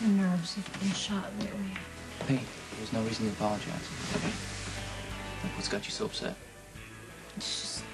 My nerves have been shot lately. Hey, there's no reason to apologize. Like, what's got you so upset? It's just,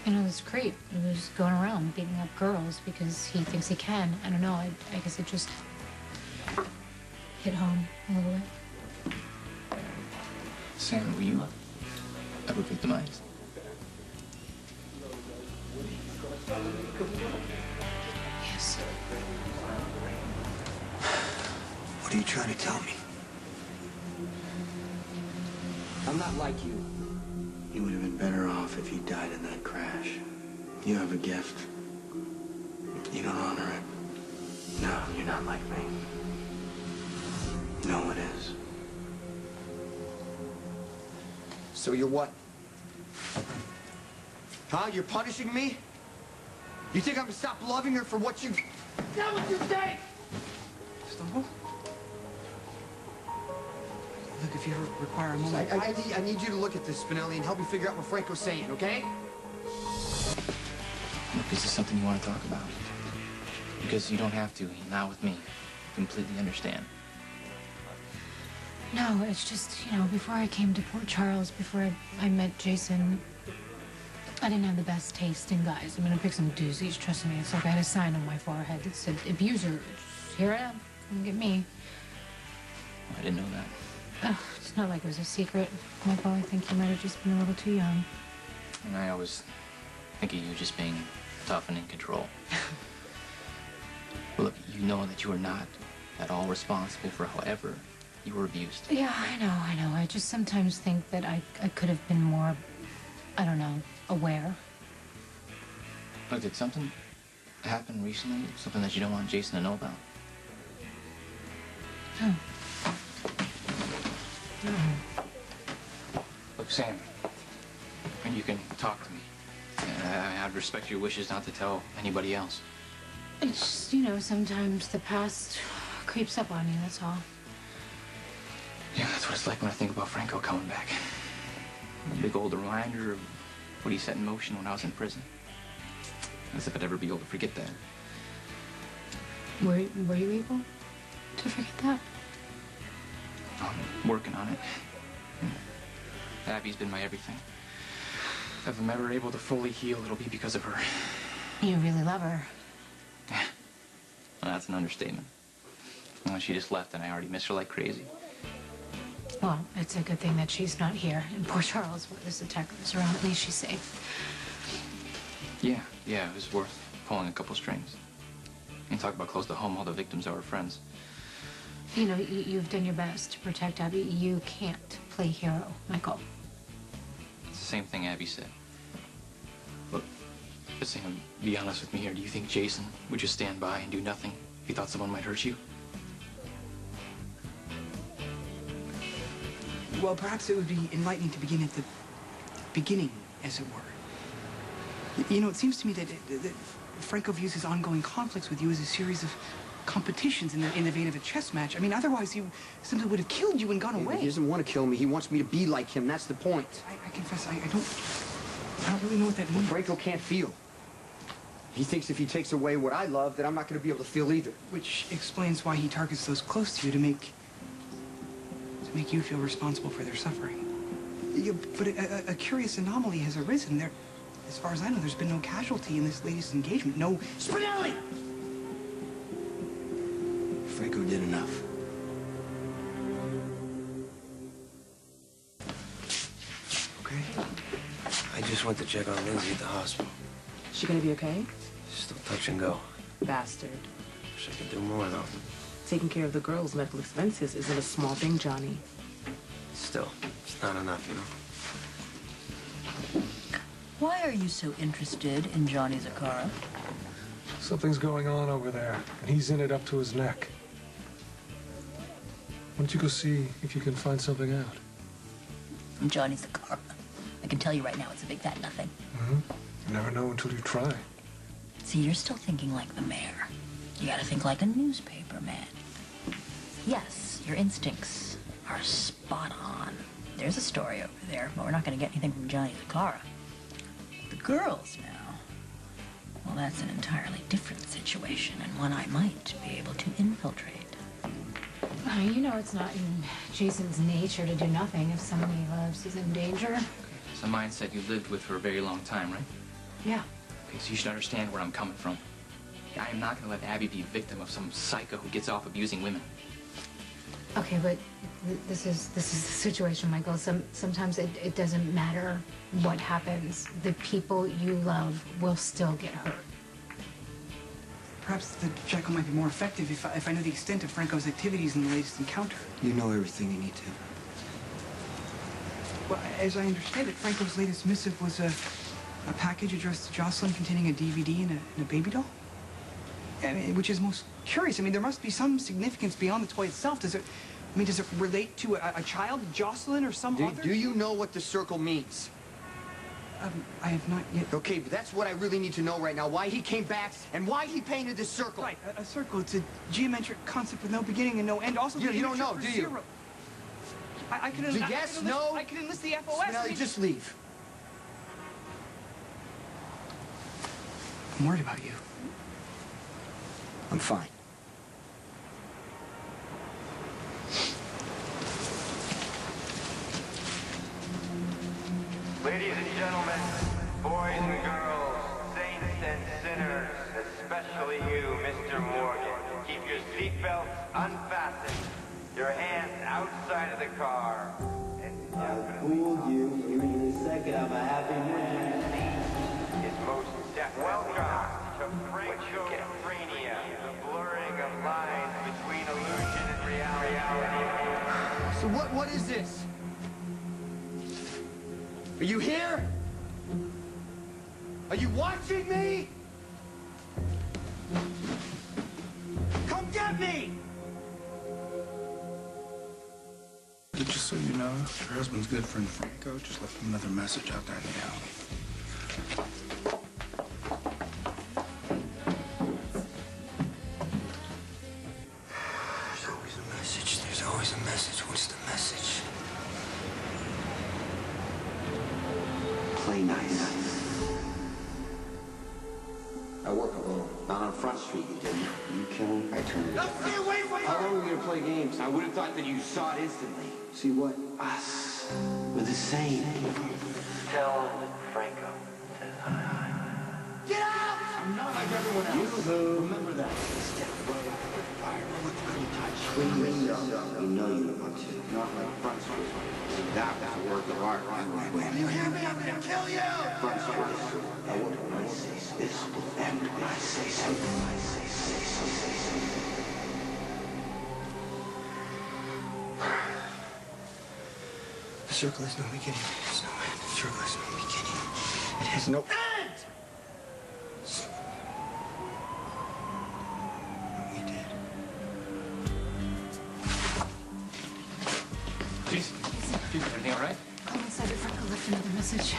this creep who's going around beating up girls because he thinks he can. I don't know. I guess it just hit home a little bit. Sam, were you ever victimized? Yes. What are you trying to tell me? I'm not like you. You would have been better off if you died in that crash. You have a gift. You don't honor it. No, you're not like me. No one is. So you're what? Huh? You're punishing me? You think I'm gonna stop loving her for what you... That was your day! Stumble? Look, if you ever require a moment... I need you to look at this, Spinelli, and help me figure out what Franco's saying, okay? Look, is this something you want to talk about? Because you don't have to, not with me. Completely understand. No, it's just, before I came to Port Charles, before I met Jason, I didn't have the best taste in guys. I picked some doozies, trust me. It's like I had a sign on my forehead that said, abuser. Here I am. Come get me. I didn't know that. It's not like it was a secret. Michael, I think you might have just been a little too young. And I always think of you just being tough and in control. Look, you know that you are not at all responsible for however you were abused. Yeah, I know. I just sometimes think that I could have been more, I don't know, aware. Look, did something happen recently? Something that you don't want Jason to know about? No. Look, Sam, you can talk to me. I'd respect your wishes not to tell anybody else. It's just, sometimes the past creeps up on you, that's all. Yeah, that's what it's like when I think about Franco coming back. A big old reminder of what he set in motion when I was in prison. As if I'd ever be able to forget that. Were you able to forget that? I'm working on it. Abby's been my everything. If I'm ever able to fully heal, it'll be because of her. You really love her. Yeah. Well, that's an understatement. Well, she just left and I already miss her like crazy. Well, it's a good thing that she's not here in Port Charles where this attacker is around. At least she's safe. Yeah, it was worth pulling a couple strings. And talk about close to home, all the victims are her friends. You've done your best to protect Abby. You can't play hero, Michael. It's the same thing Abby said. Look, Sam, be honest with me here. Do you think Jason would just stand by and do nothing if he thought someone might hurt you? Well, perhaps it would be enlightening to begin at the beginning, as it were. It seems to me that Franco views his ongoing conflicts with you as a series of competitions in the vein of a chess match. Otherwise he simply would have killed you and gone away. He doesn't want to kill me. He wants me to be like him. That's the point. I confess, I don't really know what that means. Franco can't feel. He thinks if he takes away what I love, that I'm not going to be able to feel either. Which explains why he targets those close to you to make you feel responsible for their suffering. Yeah, but a curious anomaly has arisen. As far as I know, there's been no casualty in this latest engagement. No... Spinelli! Franco did enough. Okay. I just went to check on Lindsay at the hospital. Is she gonna be okay? Still touch and go. Bastard. Wish I could do more, though. Taking care of the girls' medical expenses isn't a small thing, Johnny. Still, it's not enough, Why are you so interested in Johnny Zakara? Something's going on over there, and he's in it up to his neck. Why don't you go see if you can find something out? Johnny Zakara. I can tell you right now, it's a big fat nothing. You never know until you try. See, you're still thinking like the mayor. You gotta think like a newspaper man. Yes, your instincts are spot on. There's a story over there, but we're not gonna get anything from Johnny Zakara. The girls now, well, that's an entirely different situation, and one I might be able to infiltrate. You know it's not in Jason's nature to do nothing if somebody he loves is in danger. It's a mindset you lived with for a very long time, right? Yeah. Okay, so you should understand where I'm coming from. I am not going to let Abby be a victim of some psycho who gets off abusing women. Okay, but this is the situation, Michael. Sometimes it doesn't matter what happens. The people you love will still get hurt. Perhaps the jackal might be more effective if I know the extent of Franco's activities in the latest encounter. You know everything you need to. Well, as I understand it, Franco's latest missive was a package addressed to Jocelyn containing a DVD and a baby doll. I mean, which is most curious. I mean, there must be some significance beyond the toy itself. Does it relate to a child, Jocelyn, or some other? Do you know what the circle means? I have not yet. Okay, but that's what I really need to know right now. Why he came back and why he painted this circle. Right, a circle. It's a geometric concept with no beginning and no end. Also, you don't know, do you? Zero. I can enlist, yes, no? I can enlist the FOS. No, just leave. I'm worried about you. I'm fine. Ladies and gentlemen, boys and girls, saints and sinners, especially you, Mr. Morgan, keep your seatbelts unfastened, your hands outside of the car, and definitely... Fooled you. Give me a second. I'm a happy man. Is most definitely... Welcome to Francophrenia, the blurring of lines between illusion and reality. So what is this? Are you here? Are you watching me? Come get me! Just so you know, your husband's good friend Franco just left him another message out there in the alley. There's always a message. There's always a message. What's the message? Play nice. I work alone. Not on Front Street, you didn't. You kill him, I turn it. Now stay away from me! How long are we gonna play games? I would have thought that you saw it instantly. See what? Us. We're the same. Tell him that Franco says hi. Get out! I'm not like everyone else. You remember that. Step right up the fire. What couldn't touch? When you know you don't want to. Not like Front Street. That was a work of art. When you hear me, I'm gonna kill you! Front Street. I wonder when I say this will end when I say something. The circle has no beginning. There's no end. The circle has no beginning. It has no end! We did. Jason, everything all right? Come inside if Franco left another message.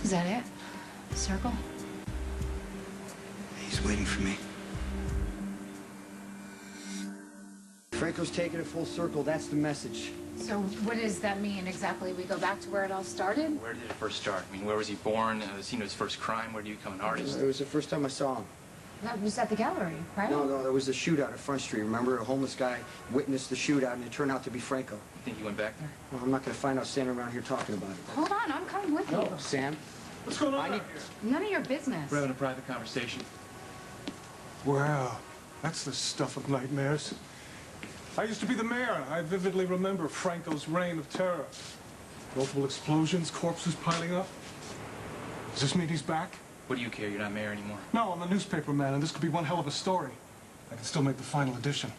Is that it? The circle? He's waiting for me. Franco's taking a full circle. That's the message. So what does that mean exactly? We go back to where it all started? Where did it first start? I mean, where was he born? The scene of his first crime? Where did you become an artist? It was the first time I saw him. That was at the gallery, right? No, there was a shootout at Front Street. Remember, a homeless guy witnessed the shootout, and it turned out to be Franco. You think you went back there? Well, I'm not going to find out standing around here talking about it. Hold on, I'm coming with you. Sam? What's going on out here? None of your business. We're having a private conversation. Well, that's the stuff of nightmares. I used to be the mayor. I vividly remember Franco's reign of terror. Multiple explosions, corpses piling up. Does this mean he's back? What do you care? You're not mayor anymore. No, I'm a newspaper man, and this could be one hell of a story. I can still make the final edition.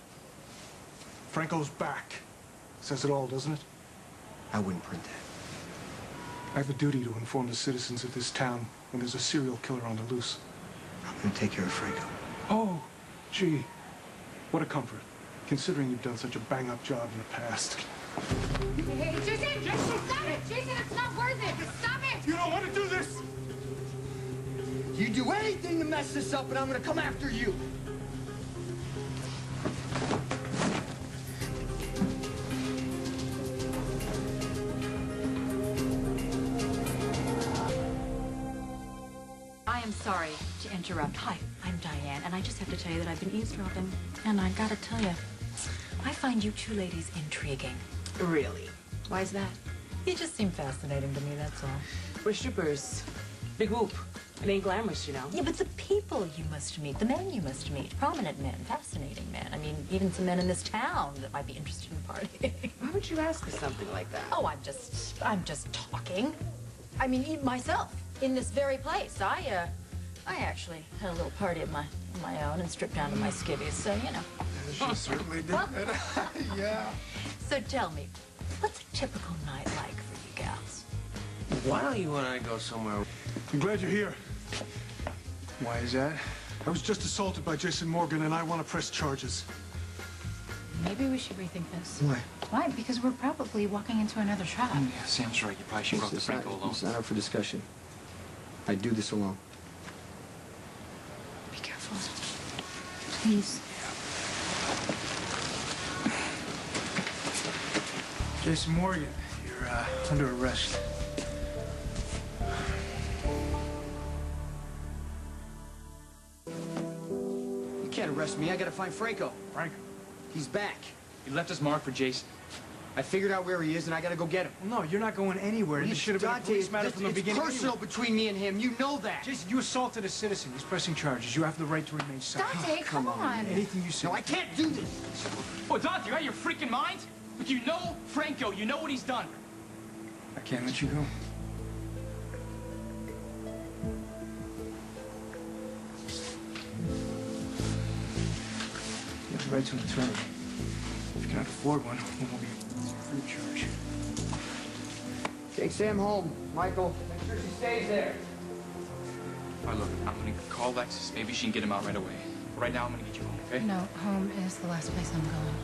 Franco's back. Says it all, doesn't it? I wouldn't print that. I have a duty to inform the citizens of this town when there's a serial killer on the loose. I'm going to take care of Franco. Oh, gee. What a comfort, considering you've done such a bang-up job in the past. Hey, Jason! Stop it! Jason, it's not worth it! Stop it! You don't want to do this! You do anything to mess this up, and I'm going to come after you. I am sorry to interrupt. Hi, I'm Diane, and I just have to tell you that I've been eavesdropping. And I gotta tell you, I find you two ladies intriguing. Really? Why is that? You just seem fascinating to me, that's all. We're strippers. Big whoop. It ain't glamorous, you know. Yeah, but the people you must meet, the men you must meet, prominent men, fascinating men. I mean, even some men in this town that might be interested in partying. Why would you ask us something like that? Oh, I'm just talking. I mean, even myself, in this very place, I actually had a little party of my own and stripped down to my skivvies, so, you know. She certainly did. Yeah. So tell me, what's a typical night like for you gals? Why don't you and I go somewhere? I'm glad you're here. Why is that? I was just assaulted by Jason Morgan, and I want to press charges. Maybe we should rethink this. Why? Why? Because we're probably walking into another trap. Yeah, Sam's right. You probably shouldn't go to Franco alone. It's not up for discussion. I do this alone. Be careful. Please. Jason Morgan, you're under arrest. You can't arrest me. I gotta find Franco. Franco? He's back. He left his mark for Jason. I figured out where he is, and I gotta go get him. Well, no, you're not going anywhere. This should have been a Dante, police matter from the beginning. It's personal between me and him. You know that. Jason, you assaulted a citizen. He's pressing charges. You have the right to remain silent. Dante, come on. Anything you say. No, I can't do this. Oh, Dante, you out of your freaking mind? But you know Franco. You know what he's done. I can't let you go. You have the right to an attorney. If you cannot afford one, we will be free of charge. Take Sam home, Michael. Make sure she stays there. All right, look, I'm gonna call Lexus. Maybe she can get him out right away. Right now, I'm gonna get you home, okay? No, home is the last place I'm going.